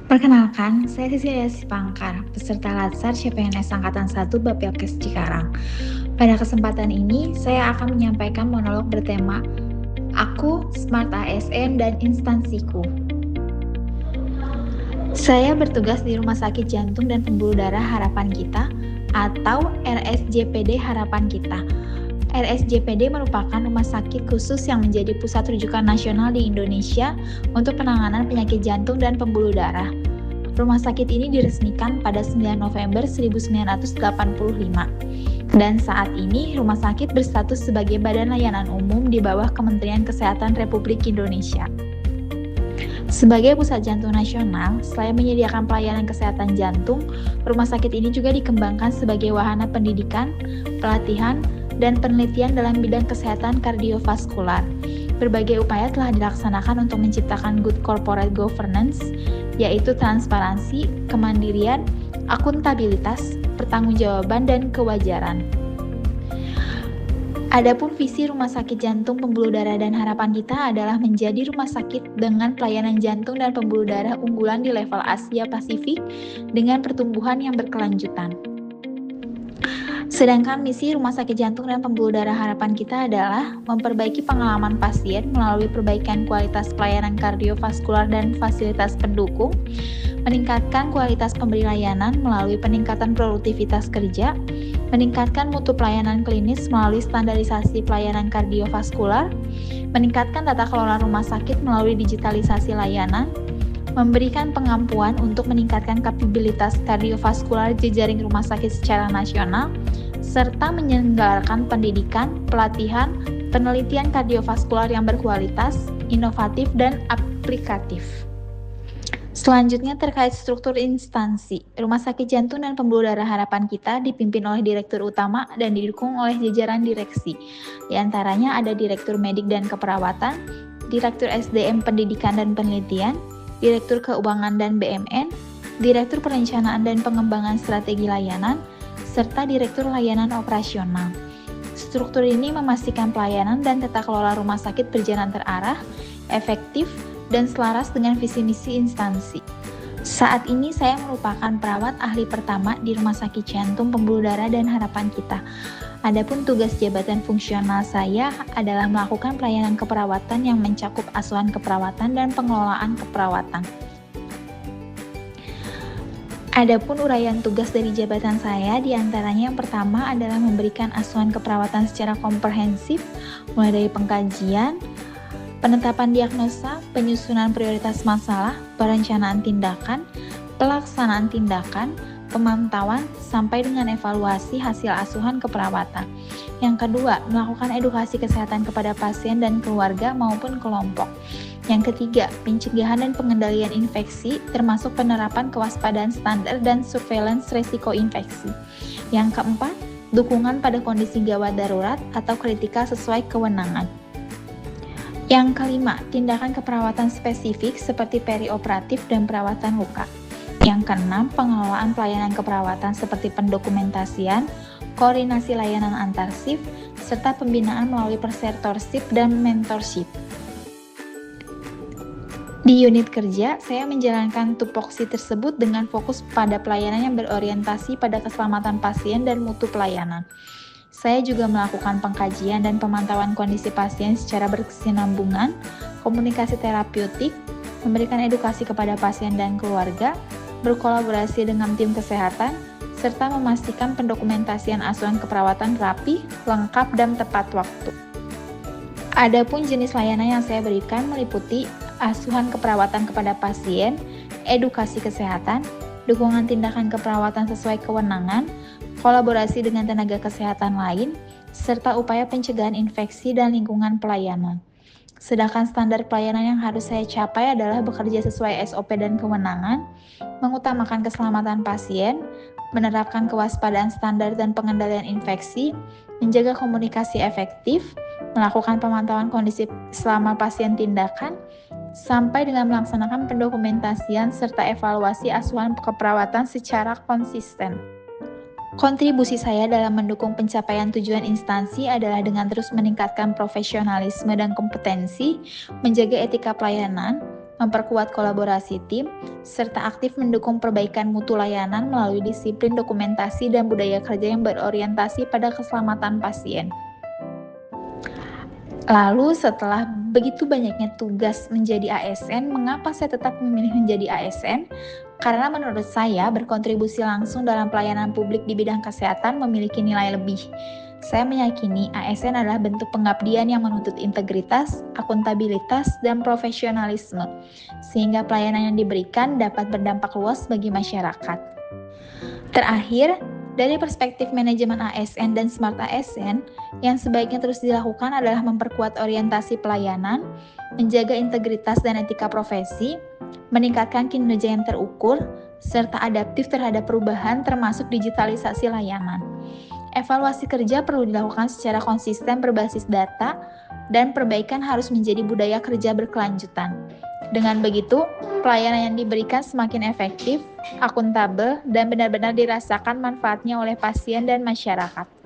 Perkenalkan, saya Cecilia Sipangkar, peserta Latsar CPNS Angkatan 1 Bapelkes Cikarang. Pada kesempatan ini, saya akan menyampaikan monolog bertema Aku, Smart ASN, dan Instansiku. Saya bertugas di Rumah Sakit Jantung dan Pembuluh Darah Harapan Kita atau RSJPD Harapan Kita. RSJPD merupakan rumah sakit khusus yang menjadi pusat rujukan nasional di Indonesia untuk penanganan penyakit jantung dan pembuluh darah. Rumah sakit ini diresmikan pada 9 November 1985. Dan saat ini rumah sakit berstatus sebagai Badan Layanan Umum di bawah Kementerian Kesehatan Republik Indonesia. Sebagai pusat jantung nasional, selain menyediakan pelayanan kesehatan jantung, rumah sakit ini juga dikembangkan sebagai wahana pendidikan, pelatihan, dan penelitian dalam bidang kesehatan kardiovaskular. Berbagai upaya telah dilaksanakan untuk menciptakan good corporate governance, yaitu transparansi, kemandirian, akuntabilitas, pertanggungjawaban, dan kewajaran. Adapun visi Rumah Sakit Jantung Pembuluh Darah dan Harapan Kita adalah menjadi rumah sakit dengan pelayanan jantung dan pembuluh darah unggulan di level Asia Pasifik dengan pertumbuhan yang berkelanjutan. Sedangkan misi Rumah Sakit Jantung dan Pembuluh Darah Harapan Kita adalah memperbaiki pengalaman pasien melalui perbaikan kualitas pelayanan kardiovaskular dan fasilitas pendukung, meningkatkan kualitas pemberi layanan melalui peningkatan produktivitas kerja, meningkatkan mutu pelayanan klinis melalui standarisasi pelayanan kardiovaskular, meningkatkan tata kelola rumah sakit melalui digitalisasi layanan, memberikan pengampuan untuk meningkatkan kapabilitas kardiovaskular jejaring rumah sakit secara nasional, serta menyelenggarakan pendidikan, pelatihan, penelitian kardiovaskular yang berkualitas, inovatif, dan aplikatif. Selanjutnya terkait struktur instansi, Rumah Sakit Jantung dan Pembuluh Darah Harapan Kita dipimpin oleh Direktur Utama dan didukung oleh jajaran direksi. Di antaranya ada Direktur Medik dan Keperawatan, Direktur SDM Pendidikan dan Penelitian, Direktur Keuangan dan BMN, Direktur Perencanaan dan Pengembangan Strategi Layanan, serta Direktur Layanan Operasional. Struktur ini memastikan pelayanan dan tata kelola rumah sakit berjalan terarah, efektif, dan selaras dengan visi misi instansi. Saat ini saya merupakan perawat ahli pertama di Rumah Sakit Jantung Pembuluh Darah dan Harapan Kita. Adapun tugas jabatan fungsional saya adalah melakukan pelayanan keperawatan yang mencakup asuhan keperawatan dan pengelolaan keperawatan. Adapun uraian tugas dari jabatan saya diantaranya yang pertama adalah memberikan asuhan keperawatan secara komprehensif, mulai dari pengkajian, penetapan diagnosa, penyusunan prioritas masalah, perencanaan tindakan, pelaksanaan tindakan, pemantauan, sampai dengan evaluasi hasil asuhan keperawatan. Yang kedua, melakukan edukasi kesehatan kepada pasien dan keluarga maupun kelompok. Yang ketiga, pencegahan dan pengendalian infeksi, termasuk penerapan kewaspadaan standar dan surveillance risiko infeksi. Yang keempat, dukungan pada kondisi gawat darurat atau kritikal sesuai kewenangan. Yang kelima, tindakan keperawatan spesifik seperti perioperatif dan perawatan luka. Yang keenam, pengelolaan pelayanan keperawatan seperti pendokumentasian, koordinasi layanan antar shift, serta pembinaan melalui persertorship dan mentorship. Di unit kerja, saya menjalankan tupoksi tersebut dengan fokus pada pelayanan yang berorientasi pada keselamatan pasien dan mutu pelayanan. Saya juga melakukan pengkajian dan pemantauan kondisi pasien secara berkesinambungan, komunikasi terapeutik, memberikan edukasi kepada pasien dan keluarga, berkolaborasi dengan tim kesehatan, serta memastikan pendokumentasian asuhan keperawatan rapi, lengkap, dan tepat waktu. Adapun jenis layanan yang saya berikan meliputi asuhan keperawatan kepada pasien, edukasi kesehatan, dukungan tindakan keperawatan sesuai kewenangan, kolaborasi dengan tenaga kesehatan lain, serta upaya pencegahan infeksi dan lingkungan pelayanan. Sedangkan standar pelayanan yang harus saya capai adalah bekerja sesuai SOP dan kewenangan, mengutamakan keselamatan pasien, menerapkan kewaspadaan standar dan pengendalian infeksi, menjaga komunikasi efektif, melakukan pemantauan kondisi selama pasien tindakan, sampai dengan melaksanakan pendokumentasian serta evaluasi asuhan keperawatan secara konsisten. Kontribusi saya dalam mendukung pencapaian tujuan instansi adalah dengan terus meningkatkan profesionalisme dan kompetensi, menjaga etika pelayanan, memperkuat kolaborasi tim, serta aktif mendukung perbaikan mutu layanan melalui disiplin dokumentasi dan budaya kerja yang berorientasi pada keselamatan pasien. Lalu setelah begitu banyaknya tugas menjadi ASN, mengapa saya tetap memilih menjadi ASN? Karena menurut saya berkontribusi langsung dalam pelayanan publik di bidang kesehatan memiliki nilai lebih. Saya meyakini ASN adalah bentuk pengabdian yang menuntut integritas, akuntabilitas, dan profesionalisme, sehingga pelayanan yang diberikan dapat berdampak luas bagi masyarakat. Terakhir, dari perspektif manajemen ASN dan Smart ASN, yang sebaiknya terus dilakukan adalah memperkuat orientasi pelayanan, menjaga integritas dan etika profesi, meningkatkan kinerja yang terukur, serta adaptif terhadap perubahan termasuk digitalisasi layanan. Evaluasi kerja perlu dilakukan secara konsisten berbasis data, dan perbaikan harus menjadi budaya kerja berkelanjutan. Dengan begitu, pelayanan yang diberikan semakin efektif, akuntabel, dan benar-benar dirasakan manfaatnya oleh pasien dan masyarakat.